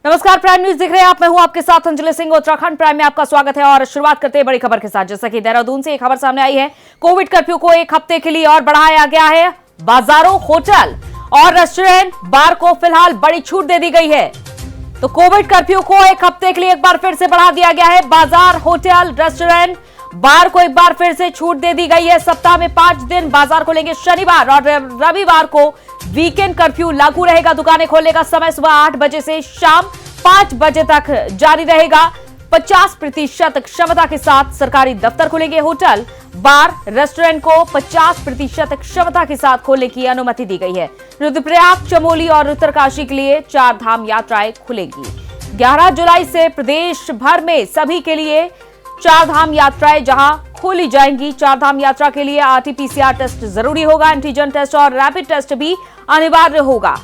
नमस्कार, prime news देख रहे हैं आप। मैं हूं आपके साथ अंजलि सिंह। उत्तराखंड प्राइम में आपका स्वागत है और शुरुआत करते हैं बड़ी खबर के साथ। जैसा कि देहरादून से एक खबर सामने आई है, कोविड कर्फ्यू को एक हफ्ते के लिए और बढ़ाया गया है। बाजारों, होटल और रेस्टोरेंट, बार को फिलहाल बड़ी छूट दे दी गई है। तो कोविड कर्फ्यू को एक हफ्ते के लिए एक बार फिर से बढ़ा दिया गया है। बाजार, होटल, रेस्टोरेंट, बार को एक बार फिर से छूट दे दी गई है। सप्ताह में 5 दिन बाजार खोलेंगे। शनिवार और रविवार को वीकेंड कर्फ्यू लागू रहेगा। दुकानें खोलने का समय सुबह 8 बजे से शाम 5 बजे तक जारी रहेगा। 50% क्षमता के साथ सरकारी दफ्तर खुलेंगे। होटल, बार, रेस्टोरेंट को 50% क्षमता के साथ खोलने की अनुमति दी गई है। रुद्रप्रयाग, चमोली और उत्तरकाशी के लिए 4 धाम यात्राएं खुलेंगी। 11 जुलाई से प्रदेश भर में सभी के लिए 4 धाम यात्राएं जहां खोली जाएंगी। 4 धाम यात्रा के लिए RT-PCR टेस्ट जरूरी होगा। एंटीजन टेस्ट और रैपिड टेस्ट भी अनिवार्य होगा।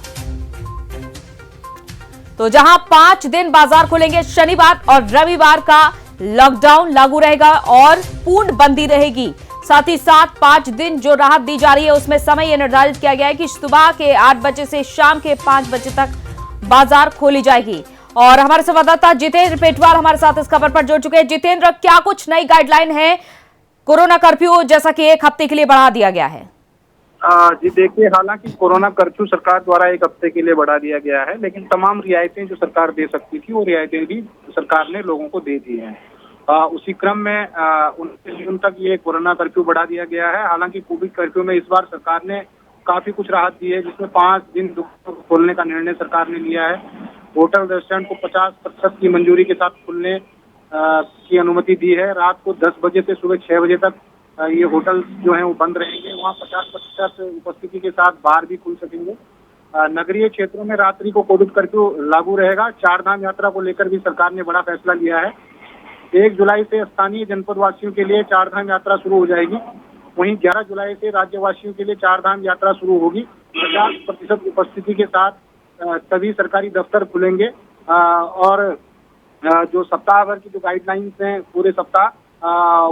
तो जहां 5 दिन बाजार खुलेंगे, शनिवार और रविवार का लॉकडाउन लागू रहेगा और पूर्ण बंदी रहेगी। साथ ही साथ 5 दिन जो राहत दी जा रही है उसमें समय यह निर्धारित किया गया है कि सुबह के 8 बजे से शाम के 5 बजे तक बाजार खोली जाएगी। और हमारे संवाददाता जितेंद्र पेटवाल हमारे साथ इस खबर पर जुड़ चुके हैं। जितेंद्र, क्या कुछ नई गाइडलाइन है? कोरोना कर्फ्यू जैसा कि एक हफ्ते के लिए बढ़ा दिया गया है। जी देखिए, हालांकि कोरोना कर्फ्यू सरकार द्वारा एक हफ्ते के लिए बढ़ा दिया गया है, लेकिन तमाम रियायतें जो सरकार दे सकती थी वो रियायतें भी सरकार ने लोगों को दे दी हैं। उसी क्रम में 29 जून तक ये कोरोना कर्फ्यू बढ़ा दिया गया है। हालांकि कोविड कर्फ्यू में इस बार सरकार ने काफी कुछ राहत दी है, जिसमें 5 दिन दुकान खोलने का निर्णय सरकार ने लिया है। होटल, रेस्टोरेंट को 50% की मंजूरी के साथ खुलने की अनुमति दी है। रात को 10 बजे से सुबह 6 बजे तक ये होटल जो है वो बंद रहेंगे। वहाँ 50% उपस्थिति के साथ बार भी खुल सकेंगे। नगरीय क्षेत्रों में रात्रि को कोविड कर्फ्यू लागू रहेगा। 4 धाम यात्रा को लेकर भी सरकार ने बड़ा फैसला लिया है। 1 जुलाई से स्थानीय जनपद वासियों के लिए 4 धाम यात्रा शुरू हो जाएगी। वहीं 11 जुलाई से राज्यवासियों के लिए 4 धाम यात्रा शुरू होगी। 50% उपस्थिति के साथ सभी सरकारी दफ्तर खुलेंगे और जो सप्ताह भर की जो गाइडलाइंस हैं पूरे सप्ताह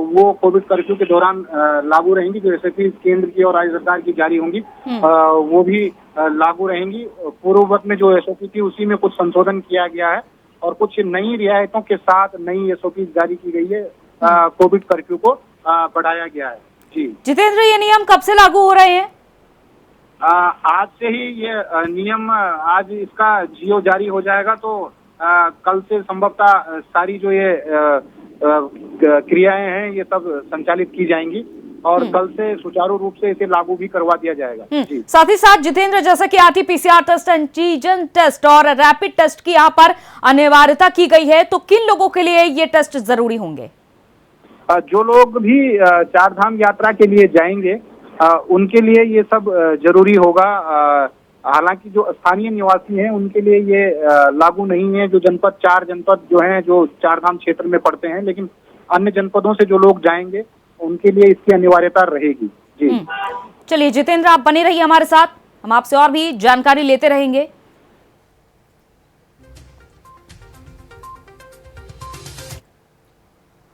वो कोविड कर्फ्यू के दौरान लागू रहेंगी। जो एसओपी केंद्र की और राज्य सरकार की जारी होंगी वो भी लागू रहेंगी। पूर्ववत में जो एसओपी थी उसी में कुछ संशोधन किया गया है और कुछ नई रियायतों के साथ नई एसओपी जारी की गई है। कोविड कर्फ्यू को बढ़ाया गया है। जी जितेंद्र, ये नियम कब से लागू हो रहे हैं? आज से ही ये नियम, आज इसका जियो जारी हो जाएगा तो कल से संभवतः सारी जो ये क्रियाएं हैं ये सब संचालित की जाएंगी और कल से सुचारू रूप से इसे लागू भी करवा दिया जाएगा। जी। साथ ही साथ जितेंद्र, जैसा कि RT-PCR टेस्ट, एंटीजन टेस्ट और रैपिड टेस्ट की यहाँ पर अनिवार्यता की गई है, तो किन लोगों के लिए ये टेस्ट जरूरी होंगे? जो लोग भी 4 धाम यात्रा के लिए जाएंगे उनके लिए ये सब जरूरी होगा। हालांकि जो स्थानीय निवासी हैं उनके लिए ये लागू नहीं है। जो 4 जनपद जो हैं जो 4 धाम क्षेत्र में पड़ते हैं, लेकिन अन्य जनपदों से जो लोग जाएंगे उनके लिए इसकी अनिवार्यता रहेगी। जी चलिए जितेंद्र, आप बने रहिए हमारे साथ, हम आपसे और भी जानकारी लेते रहेंगे।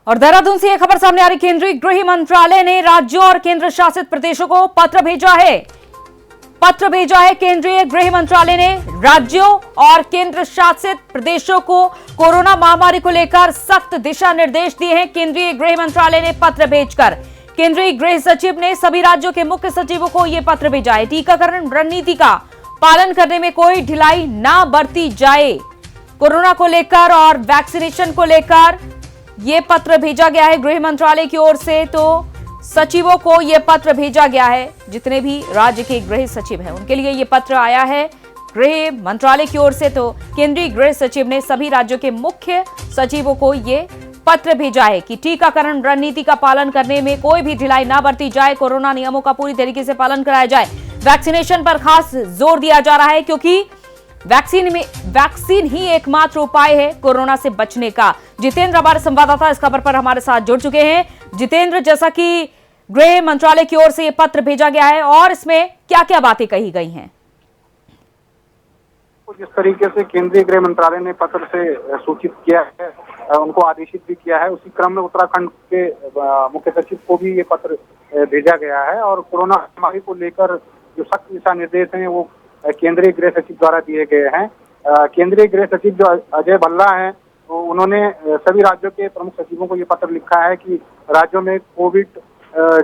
और देहरादून से यह खबर सामने आ रही, केंद्रीय गृह मंत्रालय ने राज्यों और केंद्र शासित प्रदेशों को पत्र भेजा है। केंद्रीय गृह मंत्रालय ने राज्यों और केंद्र शासित प्रदेशों को कोरोना महामारी को लेकर सख्त दिशा निर्देश दिए हैं। केंद्रीय गृह मंत्रालय ने पत्र भेजकर केंद्रीय गृह सचिव ने सभी राज्यों के मुख्य सचिवों को यह पत्र भेजा है। टीकाकरण रणनीति का पालन करने में कोई ढिलाई ना बरती जाए। कोरोना को लेकर और वैक्सीनेशन को लेकर यह पत्र भेजा गया है गृह मंत्रालय की ओर से। तो सचिवों को यह पत्र भेजा गया है, जितने भी राज्य के गृह सचिव हैं उनके लिए यह पत्र आया है गृह मंत्रालय की ओर से। तो केंद्रीय गृह सचिव ने सभी राज्यों के मुख्य सचिवों को यह पत्र भेजा है कि टीकाकरण रणनीति का पालन करने में कोई भी ढिलाई ना बरती जाए। कोरोना नियमों का पूरी तरीके से पालन कराया जाए। वैक्सीनेशन पर खास जोर दिया जा रहा है क्योंकि वैक्सीन ही एकमात्र उपाय है कोरोना से बचने का। जितेंद्र हमारे संवाददाता इस खबर पर हमारे साथ जुड़ चुके हैं। जितेंद्र, जैसा कि गृह मंत्रालय की ओर से यह पत्र भेजा गया है और इसमें क्या क्या बातें कही गई हैं? जिस तरीके से केंद्रीय गृह मंत्रालय ने पत्र से सूचित किया है, उनको आदेशित भी किया है, उसी क्रम में उत्तराखंड के मुख्य सचिव को भी ये पत्र भेजा गया है और कोरोना महामारी को लेकर जो सख्त दिशा निर्देश हैं वो केंद्रीय गृह सचिव द्वारा दिए गए हैं। केंद्रीय गृह सचिव जो अजय भल्ला हैं, तो उन्होंने सभी राज्यों के प्रमुख सचिवों को ये पत्र लिखा है कि राज्यों में कोविड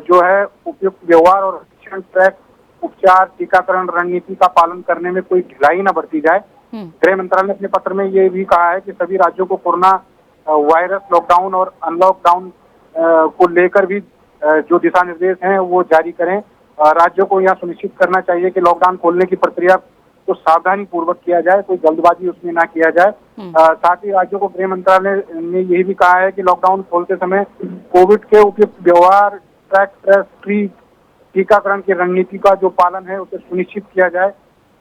जो है उपयुक्त व्यवहार और शिक्षण, ट्रैक, उपचार, टीकाकरण रणनीति का पालन करने में कोई ढिलाई न बरती जाए। गृह मंत्रालय ने अपने पत्र में ये भी कहा है कि सभी राज्यों को कोरोना वायरस लॉकडाउन और अनलॉकडाउन को लेकर भी जो दिशा निर्देश हैं वो जारी करें। राज्यों को यह सुनिश्चित करना चाहिए कि लॉकडाउन खोलने की प्रक्रिया को सावधानी पूर्वक किया जाए, कोई जल्दबाजी उसमें ना किया जाए। साथ ही राज्यों को गृह मंत्रालय ने यही भी कहा है कि लॉकडाउन खोलते समय कोविड के उपयुक्त व्यवहार, ट्रैक, ट्रेस, टीकाकरण की रणनीति का जो पालन है उसे सुनिश्चित किया जाए।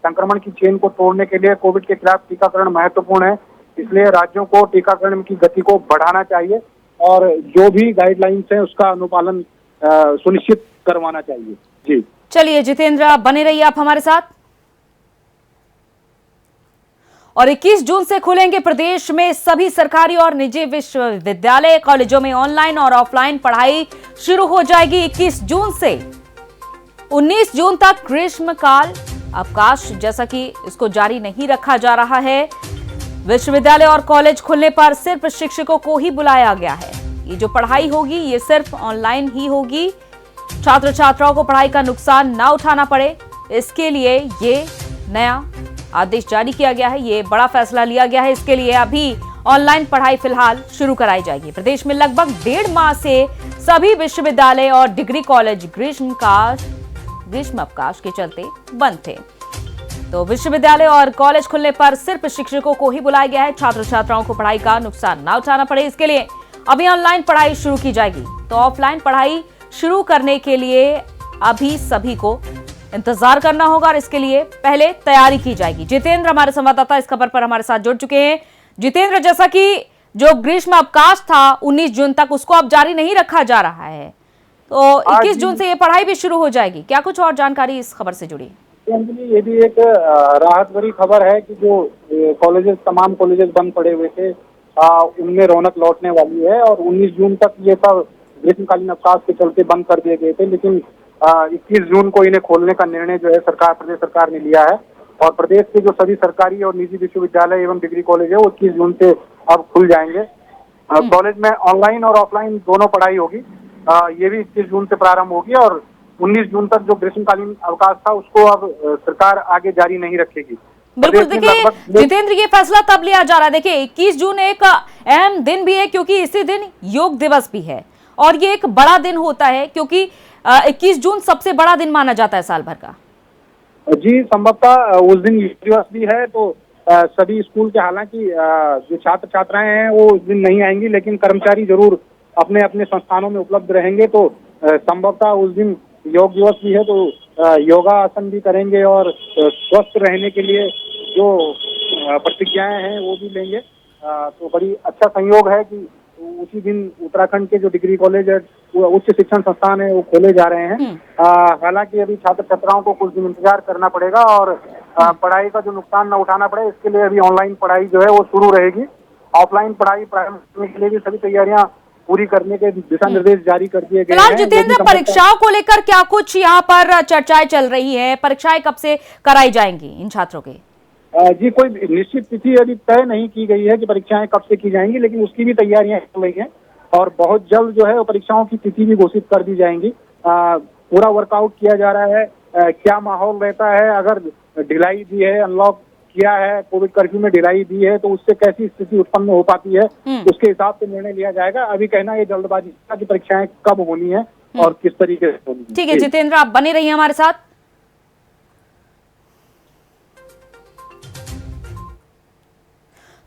संक्रमण की चेन को तोड़ने के लिए कोविड के खिलाफ टीकाकरण महत्वपूर्ण है, इसलिए राज्यों को टीकाकरण की गति को बढ़ाना चाहिए और जो भी गाइडलाइंस है उसका अनुपालन सुनिश्चित करवाना चाहिए। जी चलिए जितेंद्र, बने रहिए आप हमारे साथ। और 21 जून से खुलेंगे प्रदेश में सभी सरकारी और निजी विश्वविद्यालय, कॉलेजों में ऑनलाइन और ऑफलाइन पढ़ाई शुरू हो जाएगी 21 जून से। 19 जून तक ग्रीष्मकाल अवकाश जैसा कि इसको जारी नहीं रखा जा रहा है। विश्वविद्यालय और कॉलेज खुलने पर सिर्फ शिक्षकों को ही बुलाया गया है। ये जो पढ़ाई होगी ये सिर्फ ऑनलाइन ही होगी। छात्र छात्राओं को पढ़ाई का नुकसान ना उठाना पड़े, इसके लिए ये नया आदेश जारी किया गया है। ये बड़ा फैसला लिया गया है। इसके लिए अभी ऑनलाइन पढ़ाई फिलहाल शुरू कराई जाएगी। प्रदेश में लगभग 1.5 माह से सभी विश्वविद्यालय और डिग्री कॉलेज ग्रीष्म अवकाश के चलते बंद थे। तो विश्वविद्यालय और कॉलेज खुलने पर सिर्फ शिक्षकों को ही बुलाया गया है। छात्र छात्राओं को पढ़ाई का नुकसान ना उठाना पड़े, इसके लिए अभी ऑनलाइन पढ़ाई शुरू की जाएगी। तो ऑफलाइन पढ़ाई शुरू करने के लिए अभी सभी को इंतजार करना होगा और इसके लिए पहले तैयारी की जाएगी। जितेंद्र हमारे संवाददाता इस खबर पर हमारे साथ जुड़ चुके हैं। जितेंद्र, जैसा कि जो ग्रीष्म अवकाश था 19 जून तक, उसको अब जारी नहीं रखा जा रहा है, तो 21 जून से ये पढ़ाई भी शुरू हो जाएगी। क्या कुछ और जानकारी इस खबर से जुड़ी? ये भी एक राहत भरी खबर है कि जो कॉलेजेस, तमाम कॉलेजेस बंद पड़े हुए थे, उनमें रौनक लौटने वाली है। और 19 जून तक ये सब ग्रीष्मकालीन अवकाश के चलते बंद कर दिए गए थे, लेकिन 21 जून को इन्हें खोलने का निर्णय जो है प्रदेश सरकार ने लिया है। और प्रदेश के जो सभी सरकारी और निजी विश्वविद्यालय एवं डिग्री कॉलेज है वो 21 जून से अब खुल जाएंगे। कॉलेज में ऑनलाइन और ऑफलाइन दोनों पढ़ाई होगी। ये भी 21 जून से प्रारंभ होगी और 19 जून तक जो ग्रीष्मकालीन अवकाश था उसको अब सरकार आगे जारी नहीं रखेगी। बिल्कुल, देखिए जितेंद्र, ये फैसला तब लिया जा रहा है। देखिए 21 जून एक अहम दिन भी है क्योंकि इसी दिन योग दिवस भी है और ये एक बड़ा दिन होता है क्योंकि 21 जून सबसे बड़ा दिन माना जाता है साल भर का। जी, संभवतः उस दिन योग दिवस भी है, तो सभी स्कूल के, हालांकि जो छात्र छात्राएं हैं वो उस दिन नहीं आएंगी, लेकिन कर्मचारी जरूर अपने अपने संस्थानों में उपलब्ध रहेंगे। तो संभवतः उस दिन योग दिवस भी है, तो योगासन भी करेंगे और स्वस्थ रहने के लिए जो प्रतिज्ञाएं हैं वो भी लेंगे। तो बड़ी अच्छा संयोग है कि उसी दिन उत्तराखंड के जो डिग्री कॉलेज है, उच्च शिक्षण संस्थान है, वो खोले जा रहे हैं। हालांकि अभी छात्र छात्राओं को कुछ दिन इंतजार करना पड़ेगा और पढ़ाई का जो नुकसान न उठाना पड़े, इसके लिए अभी ऑनलाइन पढ़ाई जो है वो शुरू रहेगी। ऑफलाइन पढ़ाई प्रारंभ करने के लिए भी सभी तैयारियां पूरी करने के दिशा निर्देश जारी कर दिए गए हैं। जितेंद्र, परीक्षाओं को लेकर क्या कुछ यहाँ पर चर्चाएं चल रही है? परीक्षाएं कब से कराई जाएंगी इन छात्रों के? जी, कोई निश्चित तिथि अभी तय नहीं की गई है कि परीक्षाएं कब से की जाएंगी, लेकिन उसकी भी तैयारियां चल रही हैं और बहुत जल्द जो है वो परीक्षाओं की तिथि भी घोषित कर दी जाएंगी। पूरा वर्कआउट किया जा रहा है, क्या माहौल रहता है अगर ढिलाई दी है, अनलॉक किया है, कोविड कर्फ्यू में ढिलाई दी है, तो उससे कैसी स्थिति उत्पन्न हो पाती है, उसके हिसाब से निर्णय लिया जाएगा। अभी कहना ये जल्दबाजी की परीक्षाएं कब होनी है और किस तरीके से होनी है। ठीक है जितेंद्र, आप बने रहिए हमारे साथ।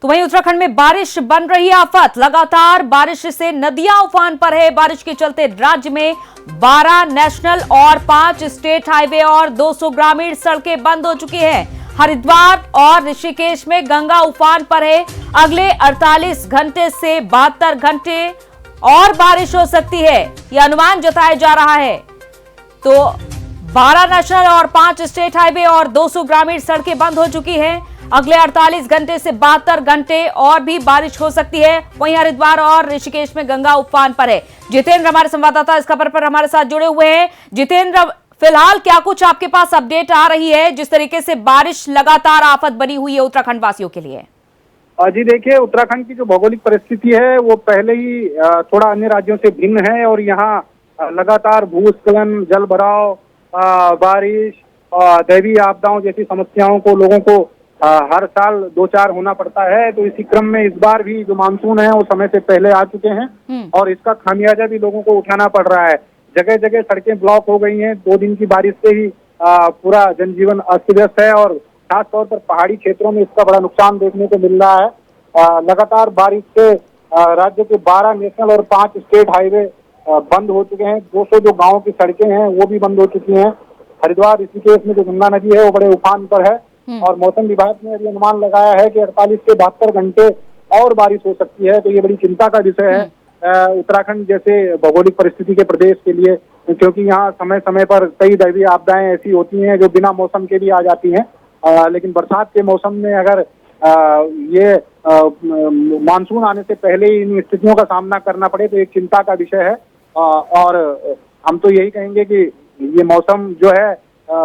तो वहीं उत्तराखंड में बारिश बन रही है आफत। लगातार बारिश से नदियां उफान पर है। बारिश के चलते राज्य में 12 नेशनल और 5 स्टेट हाईवे और 200 ग्रामीण सड़कें बंद हो चुकी हैं। हरिद्वार और ऋषिकेश में गंगा उफान पर है। अगले 48 घंटे से 72 घंटे और बारिश हो सकती है, यह अनुमान जताया जा रहा है। तो 12 नेशनल और 5 स्टेट हाईवे और 200 ग्रामीण सड़कें बंद हो चुकी हैं। अगले 48 घंटे से 72 घंटे और भी बारिश हो सकती है। वहीं हरिद्वार और ऋषिकेश में गंगा उफान पर है। जितेंद्र हमारे संवाददाता इस खबर पर हमारे साथ जुड़े हुए हैं। जितेंद्र, फिलहाल क्या कुछ आपके पास अपडेट आ रही है, जिस तरीके से बारिश लगातार आफत बनी हुई है उत्तराखंड वासियों के लिए? जी देखिए, उत्तराखंड की जो भौगोलिक परिस्थिति है वो पहले ही थोड़ा अन्य राज्यों से भिन्न है और यहाँ लगातार भूस्खलन, जल भराव, बारिश, दैवीय आपदाओं जैसी समस्याओं को लोगों को हर साल 2-4 होना पड़ता है। तो इसी क्रम में इस बार भी जो मानसून है वो समय से पहले आ चुके हैं और इसका खामियाजा भी लोगों को उठाना पड़ रहा है। जगह जगह सड़कें ब्लॉक हो गई हैं। 2 दिन की बारिश से ही पूरा जनजीवन अस्त व्यस्त है और खास तौर पर पहाड़ी क्षेत्रों में इसका बड़ा नुकसान देखने को मिल रहा है। लगातार बारिश से राज्य के 12 नेशनल और 5 स्टेट हाईवे बंद हो चुके हैं। 200 जो गांवों की सड़कें हैं वो भी बंद हो चुकी हैं। हरिद्वार ऋषिकेश में जो गंगा नदी है वो बड़े उफान पर है और मौसम विभाग ने अभी अनुमान लगाया है कि 48 से 72 घंटे और बारिश हो सकती है। तो ये बड़ी चिंता का विषय है उत्तराखंड जैसे भौगोलिक परिस्थिति के प्रदेश के लिए, क्योंकि यहाँ समय समय पर कई दैवीय आपदाएं ऐसी होती हैं जो बिना मौसम के भी आ जाती हैं। लेकिन बरसात के मौसम में अगर ये मानसून आने से पहले ही इन स्थितियों का सामना करना पड़े तो एक चिंता का विषय है। और हम तो यही कहेंगे कि ये मौसम जो है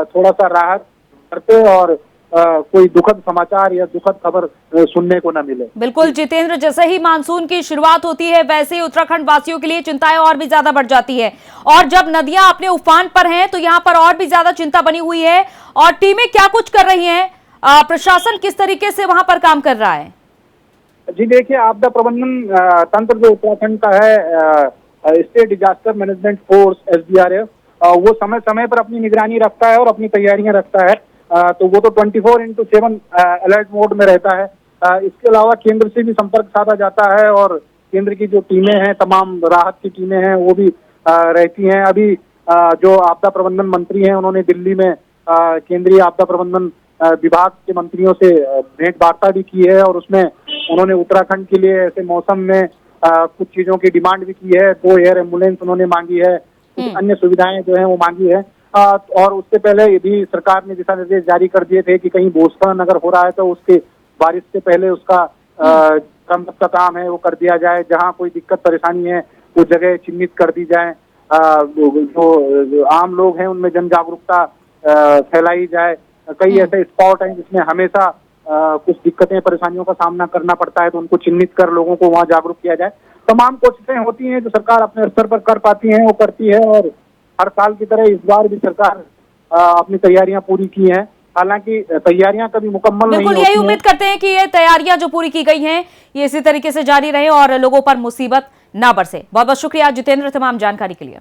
थोड़ा सा राहत करते और कोई दुखद समाचार या दुखद खबर सुनने को न मिले। बिल्कुल जितेंद्र, जैसे ही मानसून की शुरुआत होती है वैसे ही उत्तराखंड वासियों के लिए चिंताएं और भी ज्यादा बढ़ जाती है और जब नदियां अपने उफान पर हैं तो यहाँ पर और भी ज्यादा चिंता बनी हुई है। और टीमें क्या कुछ कर रही हैं, प्रशासन किस तरीके से वहां पर काम कर रहा है? जी देखिए, आपदा प्रबंधन तंत्र जो उत्तराखंड का है, state disaster management force SDRF, वो समय समय पर अपनी निगरानी रखता है और अपनी तैयारियां रखता है। तो वो तो 24/7 अलर्ट मोड में रहता है। इसके अलावा केंद्र से भी संपर्क साधा जाता है और केंद्र की जो टीमें हैं, तमाम राहत की टीमें हैं, वो भी रहती हैं। अभी जो आपदा प्रबंधन मंत्री हैं उन्होंने दिल्ली में केंद्रीय आपदा प्रबंधन विभाग के मंत्रियों से भेंट वार्ता भी की है और उसमें उन्होंने उत्तराखंड के लिए ऐसे मौसम में कुछ चीजों की डिमांड भी की है। 2 एयर एम्बुलेंस उन्होंने मांगी है, कुछ अन्य सुविधाएं जो है वो मांगी है। और उससे पहले भी सरकार ने दिशा निर्देश जारी कर दिए थे कि कहीं भूस्खलन अगर हो रहा है तो उसके बारिश से पहले उसका मरम्मत का काम है वो कर दिया जाए। जहां कोई दिक्कत परेशानी है वो जगह चिन्हित कर दी जाए। जो आम लोग हैं उनमें जन जागरूकता फैलाई जाए। कई ऐसे स्पॉट हैं जिसमें हमेशा कुछ दिक्कतें परेशानियों का सामना करना पड़ता है तो उनको चिन्हित कर लोगों को वहां जागरूक किया जाए। तमाम कोशिशें होती हैं जो सरकार अपने स्तर पर कर पाती है वो करती है और हर साल की तरह इस बार भी सरकार अपनी तैयारियां पूरी की हैं। हालांकि तैयारियां कभी मुकम्मल नहीं होती हैं। यही उम्मीद करते हैं कि ये तैयारियां जो पूरी की गई हैं ये इसी तरीके से जारी रहे और लोगों पर मुसीबत ना बरसे। बहुत बहुत शुक्रिया जितेंद्र तमाम जानकारी के लिए।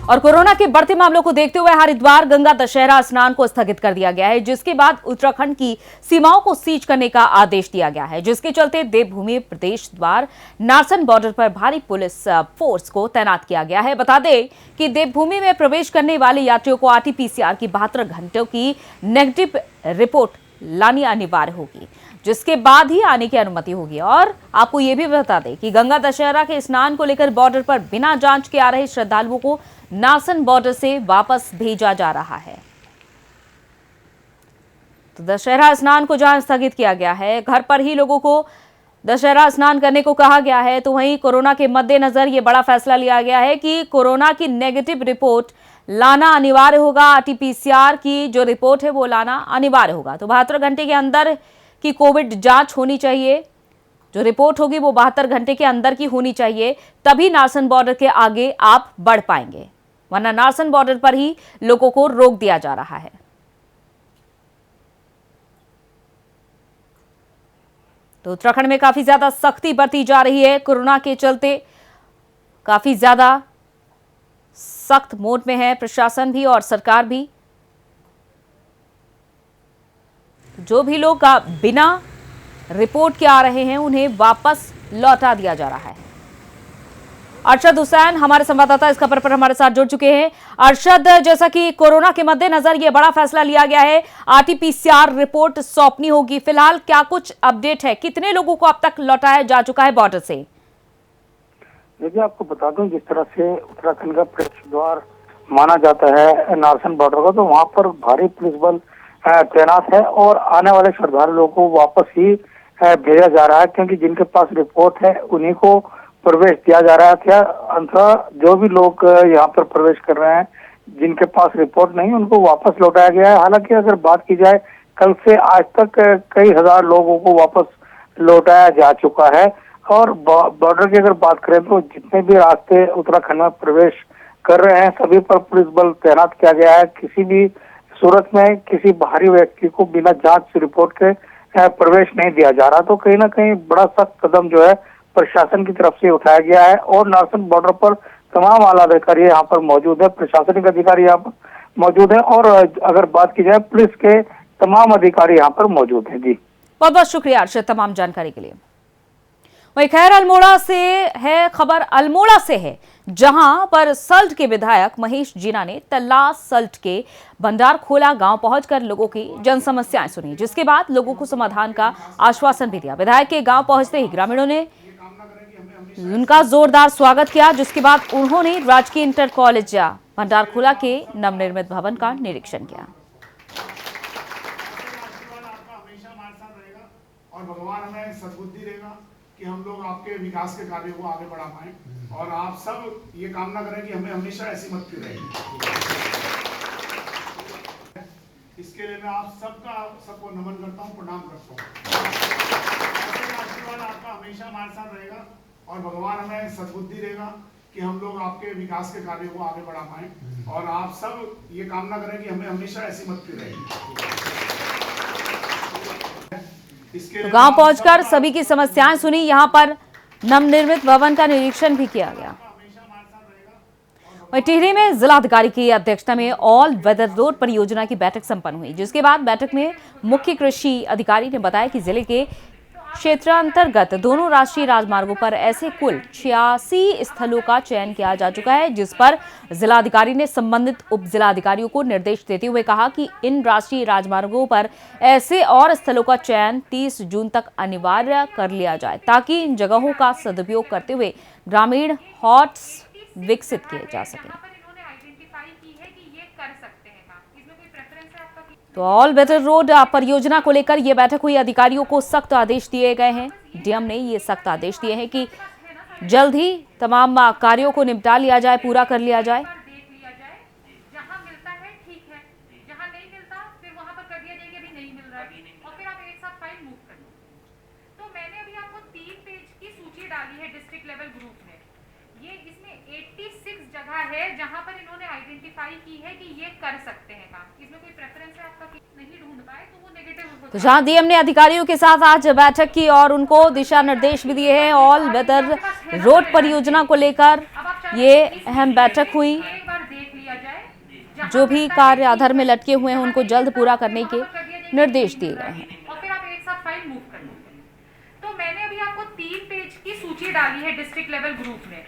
और कोरोना के बढ़ते मामलों को देखते हुए हरिद्वार गंगा दशहरा स्नान को स्थगित कर दिया गया है, जिसके बाद उत्तराखंड की सीमाओं को सीज करने का आदेश दिया गया है, जिसके चलते देवभूमि प्रदेश द्वार नारसन बॉर्डर पर भारी पुलिस फोर्स को तैनात किया गया है। बता दें कि देवभूमि में प्रवेश करने वाले यात्रियों को RT-PCR की 72 घंटों की नेगेटिव रिपोर्ट लानी अनिवार्य होगी, जिसके बाद ही आने की अनुमति होगी। और आपको ये भी बता दें कि गंगा दशहरा के स्नान को लेकर बॉर्डर पर बिना जांच के आ रहे श्रद्धालुओं को नारसन बॉर्डर से वापस भेजा जा रहा है। तो दशहरा स्नान को जहां स्थगित किया गया है, घर पर ही लोगों को दशहरा स्नान करने को कहा गया है, तो वहीं कोरोना के मद्देनजर यह बड़ा फैसला लिया गया है कि कोरोना की नेगेटिव रिपोर्ट लाना अनिवार्य होगा। RT-PCR की जो रिपोर्ट है वो लाना अनिवार्य होगा। तो 72 घंटे के अंदर की कोविड जांच होनी चाहिए, जो रिपोर्ट होगी वो 72 घंटे के अंदर की होनी चाहिए, तभी नारसन बॉर्डर के आगे आप बढ़ पाएंगे, वरना नारसन बॉर्डर पर ही लोगों को रोक दिया जा रहा है। तो उत्तराखंड में काफी ज्यादा सख्ती बरती जा रही है। कोरोना के चलते काफी ज्यादा सख्त मोड में है प्रशासन भी और सरकार भी। जो भी लोग बिना रिपोर्ट के आ रहे हैं उन्हें वापस लौटा दिया जा रहा है। अरशद हुसैन हमारे संवाददाता इस खबर पर हमारे साथ जुड़ चुके हैं। अरशद, जैसा कि कोरोना के मद्देनजर ये बड़ा फैसला लिया गया है, RT-PCR रिपोर्ट सौंपनी होगी, फिलहाल क्या कुछ अपडेट है? कितने लोगों को अब तक लौटाया जा चुका है बॉर्डर से? देखिए, आपको बता दूं, जिस तरह से उत्तराखंड का प्रवेश द्वार माना जाता है नारसन बॉर्डर का, तो वहां पर भारी पुलिस बल तैनात है और आने वाले श्रद्धालुओं को वापस ही भेजा जा रहा है, क्योंकि जिनके पास रिपोर्ट है उन्हीं को प्रवेश दिया जा रहा था। अंततः जो भी लोग यहाँ पर प्रवेश कर रहे हैं, जिनके पास रिपोर्ट नहीं, उनको वापस लौटाया गया है। हालांकि अगर बात की जाए, कल से आज तक कई हजार लोगों को वापस लौटाया जा चुका है। और बॉर्डर की अगर बात करें तो जितने भी रास्ते उत्तराखंड में प्रवेश कर रहे हैं, सभी पर पुलिस बल तैनात किया गया है। किसी भी सूरत में किसी बाहरी व्यक्ति को बिना जांच रिपोर्ट के प्रवेश नहीं दिया जा रहा। तो कहीं ना कहीं बड़ा सख्त कदम जो है प्रशासन की तरफ से उठाया गया है। और नारसन बॉर्डर पर तमाम आला अधिकारी यहाँ पर मौजूद है, प्रशासनिक अधिकारी यहाँ पर मौजूद है। और अगर बात की जाए, पुलिस के तमाम अधिकारी यहाँ पर मौजूद हैं। जी बहुत बहुत शुक्रिया अर्शद तमाम जानकारी के लिए। वही खैर अल्मोड़ा से है खबर, अल्मोड़ा से है, जहां पर सल्ट के विधायक महेश जीना ने तल्ला सल्ट के भंडारखोला गांव पहुंचकर लोगों की जन समस्याएं सुनी, जिसके बाद लोगों को समाधान का आश्वासन भी दिया। विधायक के गांव पहुंचते ही ग्रामीणों ने उनका जोरदार स्वागत किया, जिसके बाद उन्होंने राजकीय इंटर कॉलेज भंडारखोला के नवनिर्मित भवन का निरीक्षण किया। और भगवान हमें सद्बुद्धि देगा कि हम लोग आपके विकास के कार्यों को आगे बढ़ा पाएं, और आप सब ये कामना करें कि हमें हमेशा ऐसी मत की रहेगी। इसके लिए मैं आप सबको नमन करता हूं, प्रणाम करता हूं। आशीर्वाद आपका हमेशा हमारे साथ रहेगा, और भगवान हमें सद्बुद्धि देगा कि हम लोग आपके विकास के कार्यों को आगे बढ़ा पाएं, और आप सब ये कामना करें कि हमें हमेशा ऐसी मत की रहेगी। तो गांव पहुंचकर सभी की समस्याएं सुनी, यहां पर नवनिर्मित भवन का निरीक्षण भी किया गया। वहीं टिहरी में जिलाधिकारी की अध्यक्षता में ऑल वेदर रोड परियोजना की बैठक संपन्न हुई, जिसके बाद बैठक में मुख्य कृषि अधिकारी ने बताया कि जिले के क्षेत्रांतर्गत दोनों राष्ट्रीय राजमार्गों पर ऐसे कुल 86 स्थलों का चयन किया जा चुका है, जिस पर जिलाधिकारी ने संबंधित उप जिलाधिकारियों को निर्देश देते हुए कहा कि इन राष्ट्रीय राजमार्गों पर ऐसे और स्थलों का चयन 30 जून तक अनिवार्य कर लिया जाए, ताकि इन जगहों का सदुपयोग करते हुए ग्रामीण हॉट्स विकसित किए जा सकें। तो ऑल वेदर रोड परियोजना को लेकर यह बैठक हुई। अधिकारियों को सख्त आदेश दिए गए हैं। डीएम ने ये सख्त आदेश दिए हैं कि जल्द ही तमाम कार्यों को निपटा लिया जाए, पूरा कर लिया जाए। जहां मिलता है ठीक है, जहां नहीं मिलता फिर वहां पर कर दिया जाएगा अभी नहीं मिल रहा है, और फिर आप एक साथ फाइल मूव कर लो। तो मैंने अभी आपको 3 पेज की सूची डाली है डिस्ट्रिक्ट लेवल ग्रुप में। ये इसमें 86 जगह है जहां पर इन्होंने आइडेंटिफाई की है कि ये कर सकते हैं काम। इसमें कोई प्रेफरेंस है आपका कि नहीं ढूंढ पाए तो वो नेगेटिव हो जाए। तो जहां डीएम ने अधिकारियों के साथ आज बैठक की और उनको दिशा निर्देश भी दिए हैं। ऑल वेदर रोड परियोजना को लेकर ये अहम बैठक हुई। एक बार देख लिया जाए, जो भी कार्य आधार में लटके हुए हैं उनको जल्द पूरा करने के निर्देश दिए गए हैं। और फिर आप एक साथ फाइल मूव कर लो। तो मैंने अभी आपको 3 पेज की सूची डाली है डिस्ट्रिक्ट लेवल ग्रुप में।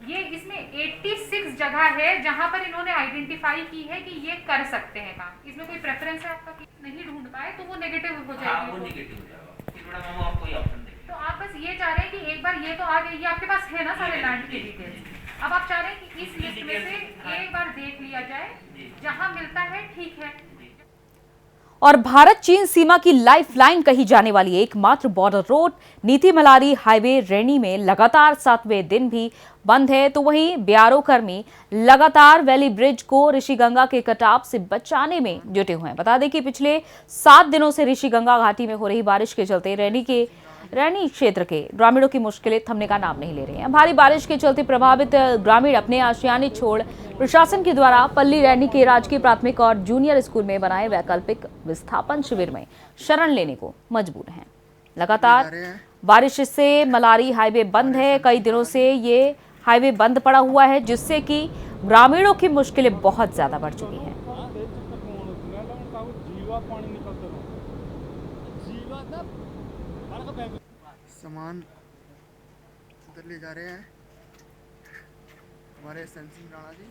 ये इसमें 86 जगह है जहां पर इन्होंने आइडेंटिफाई की है कि ये कर सकते हैं काम। इसमें कोई प्रेफरेंस है आपका कि नहीं ढूंढ पाए तो वो नेगेटिव हो जाएगी। वो नेगेटिव हो जाएगा, फिर बड़ा मामू आपको ही ऑप्शन देंगे। तो आप बस ये चाह रहे हैं कि एक बार ये तो आ गई, ये आपके पास है ना सारे लैंड के डिटेल्स। अब आप चाह रहे हैं कि इस लिस्ट में से एक बार देख लिया जाए, जहां मिलता है ठीक है। और भारत चीन सीमा की लाइफलाइन कही जाने वाली एकमात्र बॉर्डर रोड नीति मलारी हाईवे रैनी में लगातार 7वें दिन भी बंद है। तो वहीं बीआरओ कर्मी लगातार वैली ब्रिज को ऋषिगंगा के कटाव से बचाने में जुटे हुए हैं। बता दें कि पिछले 7 दिनों से ऋषिगंगा घाटी में हो रही बारिश के चलते रैनी क्षेत्र के ग्रामीणों की मुश्किलें थमने का नाम नहीं ले रही हैं। भारी बारिश के चलते प्रभावित ग्रामीण अपने आशियाने छोड़ प्रशासन के द्वारा पल्ली रैनी के राजकीय प्राथमिक और जूनियर स्कूल में बनाए वैकल्पिक विस्थापन शिविर में शरण लेने को मजबूर हैं। लगातार बारिश से मलारी हाईवे बंद है। कई दिनों से ये हाईवे बंद पड़ा हुआ है, जिससे कि ग्रामीणों की मुश्किलें बहुत ज्यादा बढ़ चुकी हैं। सामान उधर ले जा रहे हैं हमारे सेंसिंग राणा जी।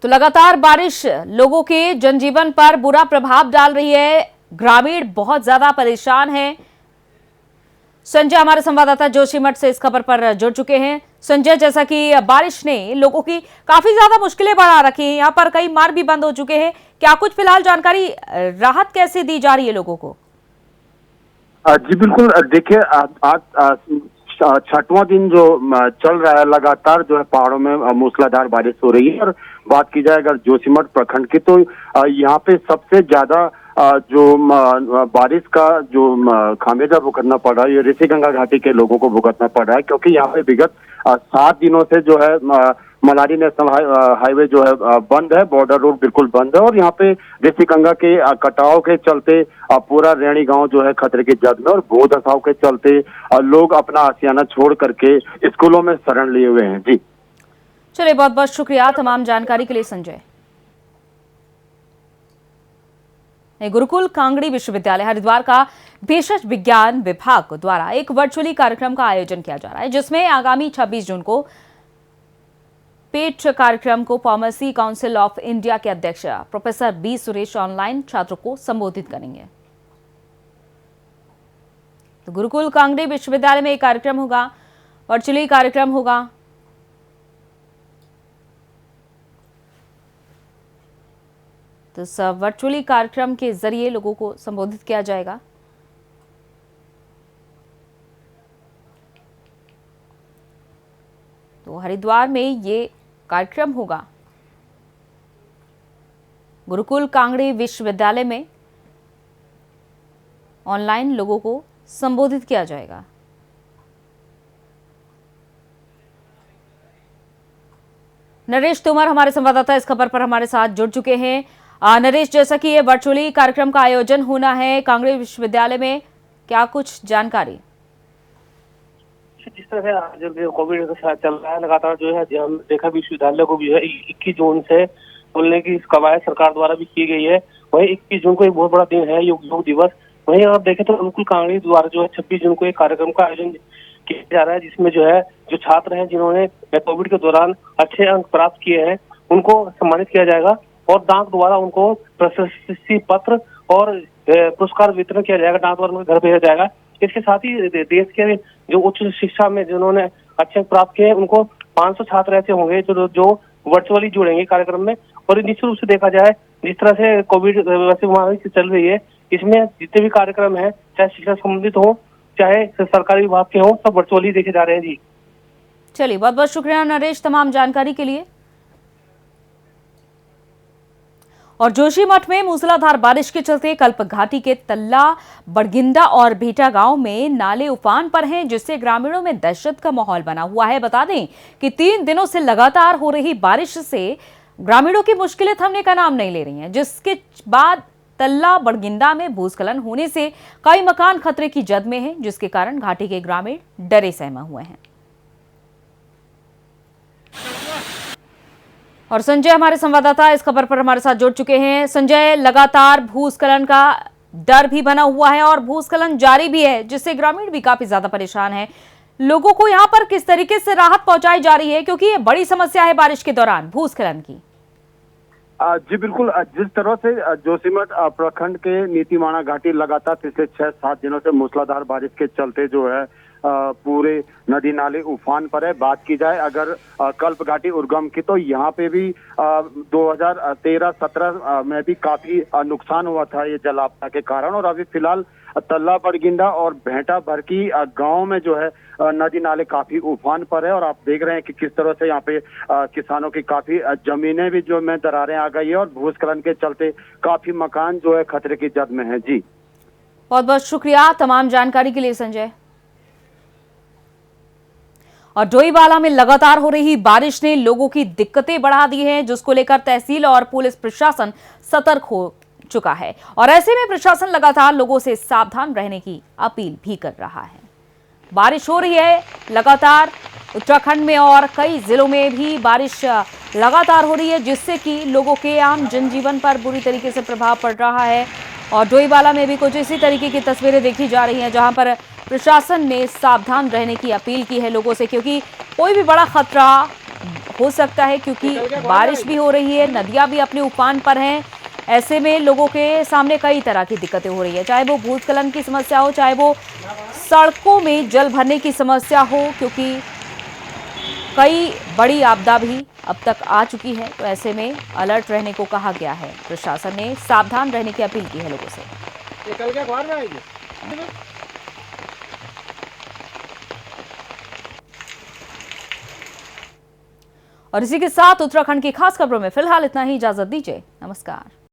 तो लगातार बारिश लोगों के जनजीवन पर बुरा प्रभाव डाल रही है। ग्रामीण बहुत ज्यादा परेशान हैं। संजय हमारे संवाददाता जोशीमठ से इस खबर पर जुड़ चुके हैं। संजय, जैसा कि बारिश ने लोगों की काफी ज्यादा मुश्किलें बढ़ा रखी हैं, यहाँ पर कई मार्ग भी बंद हो चुके हैं, क्या कुछ फिलहाल जानकारी, राहत कैसे दी जा रही है लोगों को? जी बिल्कुल, देखिए आज छठवां दिन जो चल रहा है, लगातार जो है पहाड़ों में मूसलाधार बारिश हो रही है। और बात की जाए अगर जोशीमठ प्रखंड की, तो यहाँ पे सबसे ज्यादा जो बारिश का जो खामियाजा भुगतना पड़ रहा है, ये ऋषिगंगा घाटी के लोगों को भुगतना पड़ रहा है, क्योंकि यहाँ पे विगत 7 दिनों से जो है मनाली नेशनल हाईवे जो है बंद है, बॉर्डर रोड बिल्कुल बंद है। और यहाँ पे ऋषिगंगा के कटाव के चलते पूरा रैणी गांव जो है खतरे की जद में, और भू धसाव के चलते लोग अपना आशियाना छोड़ करके स्कूलों में शरण लिए हुए हैं। जी चलिए, बहुत बहुत शुक्रिया तमाम जानकारी के लिए संजय। गुरुकुल कांगड़ी विश्वविद्यालय हरिद्वार का भेषज विज्ञान विभाग द्वारा एक वर्चुअली कार्यक्रम का आयोजन किया जा रहा है, जिसमें आगामी 26 जून को पेट कार्यक्रम को फार्मेसी काउंसिल ऑफ इंडिया के अध्यक्ष प्रोफेसर बी सुरेश ऑनलाइन छात्रों को संबोधित करेंगे। तो गुरुकुल कांगड़ी विश्वविद्यालय में एक कार्यक्रम होगा, वर्चुअली कार्यक्रम होगा। तो इस वर्चुअली कार्यक्रम के जरिए लोगों को संबोधित किया जाएगा। तो हरिद्वार में ये कार्यक्रम होगा, गुरुकुल कांगड़ी विश्वविद्यालय में ऑनलाइन लोगों को संबोधित किया जाएगा। नरेश तोमर हमारे संवाददाता इस खबर पर हमारे साथ जुड़ चुके हैं। नरेश, जैसा कि ये वर्चुअली कार्यक्रम का आयोजन होना है कांगड़ी विश्वविद्यालय में, क्या कुछ जानकारी? जिस तरह से जो कोविड चल रहा है लगातार, जो है हम देखा विश्वविद्यालय को भी है 21 जून से खोलने की कवायद सरकार द्वारा भी की गई है। वही 21 जून को एक बहुत बड़ा दिन है, योग दिवस। वहीं आप देखें तो गुरुकुल कांगड़ी द्वारा जो है 26 जून को एक कार्यक्रम का आयोजन किया जा रहा है, जिसमें जो है जो छात्र हैं जिन्होंने कोविड के दौरान अच्छे अंक प्राप्त किए हैं, उनको सम्मानित किया जाएगा और डाक द्वारा उनको प्रशस्ति पत्र और पुरस्कार वितरण किया जाएगा, डाक द्वारा उनके घर भेजा जाएगा। इसके साथ ही देश के जो उच्च शिक्षा में जिन्होंने अच्छे प्राप्त किए, उनको 500 छात्र ऐसे होंगे जो वर्चुअली जुड़ेंगे कार्यक्रम में। और निश्चित रूप से देखा जाए, जिस तरह से कोविड वैसे महामारी चल रही है, इसमें जितने भी कार्यक्रम है, चाहे शिक्षा संबंधित हो चाहे सरकारी विभाग के हो, सब वर्चुअली देखे जा रहे हैं। जी चलिए, बहुत बहुत शुक्रिया नरेश तमाम जानकारी के लिए। और जोशीमठ में मूसलाधार बारिश के चलते कल्प घाटी के तल्ला, बड़गिंडा और भेटा गांव में नाले उफान पर हैं, जिससे ग्रामीणों में दहशत का माहौल बना हुआ है। बता दें कि 3 दिनों से लगातार हो रही बारिश से ग्रामीणों की मुश्किलें थमने का नाम नहीं ले रही हैं, जिसके बाद तल्ला बड़गिंडा में भूस्खलन होने से कई मकान खतरे की जद में हैं, जिसके कारण घाटी के ग्रामीण डरे सहमे हुए हैं। और संजय हमारे संवाददाता इस खबर पर हमारे साथ जुड़ चुके हैं। संजय, लगातार भूस्खलन का डर भी बना हुआ है और भूस्खलन जारी भी है, जिससे ग्रामीण भी काफी ज्यादा परेशान हैं। लोगों को यहाँ पर किस तरीके से राहत पहुंचाई जा रही है, क्योंकि ये बड़ी समस्या है बारिश के दौरान भूस्खलन की? जी बिल्कुल, जिस तरह से जोशीमठ प्रखंड के नीतिमाणा घाटी लगातार पिछले 6-7 दिनों से मूसलाधार बारिश के चलते जो है पूरे नदी नाले उफान पर है। बात की जाए अगर कल्प घाटी उर्गम की, तो यहाँ पे भी 2013-17 में भी काफी नुकसान हुआ था ये जलाप्ता के कारण। और अभी फिलहाल तल्ला बड़गिंडा और भेटा भरकी गांव में जो है नदी नाले काफी उफान पर है। और आप देख रहे हैं कि किस तरह से यहाँ पे किसानों की काफी जमीनें भी जो में दरारें आ गई है, और भूस्खलन के चलते काफी मकान जो है खतरे की जद में है। जी बहुत बहुत शुक्रिया तमाम जानकारी के लिए संजय। और डोईवाला में लगातार हो रही बारिश ने लोगों की दिक्कतें बढ़ा दी हैं, जिसको लेकर तहसील और पुलिस प्रशासन सतर्क हो चुका है। और ऐसे में प्रशासन लगातार लोगों से सावधान रहने की अपील भी कर रहा है। बारिश हो रही है लगातार उत्तराखंड में और कई जिलों में भी बारिश लगातार हो रही है, जिससे कि लोगों के आम जनजीवन पर बुरी तरीके से प्रभाव पड़ रहा है। और डोईवाला में भी कुछ इसी तरीके की तस्वीरें देखी जा रही हैं, जहां पर प्रशासन ने सावधान रहने की अपील की है लोगों से, क्योंकि कोई भी बड़ा खतरा हो सकता है, क्योंकि बारिश भी हो रही है, नदियां भी अपने उफान पर हैं। ऐसे में लोगों के सामने कई तरह की दिक्कतें हो रही है, चाहे वो भूस्खलन की समस्या हो, चाहे वो सड़कों में जल भरने की समस्या हो, क्योंकि कई बड़ी आपदा भी अब तक आ चुकी है। तो ऐसे में अलर्ट रहने को कहा गया है। प्रशासन ने सावधान रहने की अपील की है लोगों से। कल क्या अखबार में आएगी? और इसी के साथ उत्तराखंड की खास खबरों में फिलहाल इतना ही। इजाजत दीजिए, नमस्कार।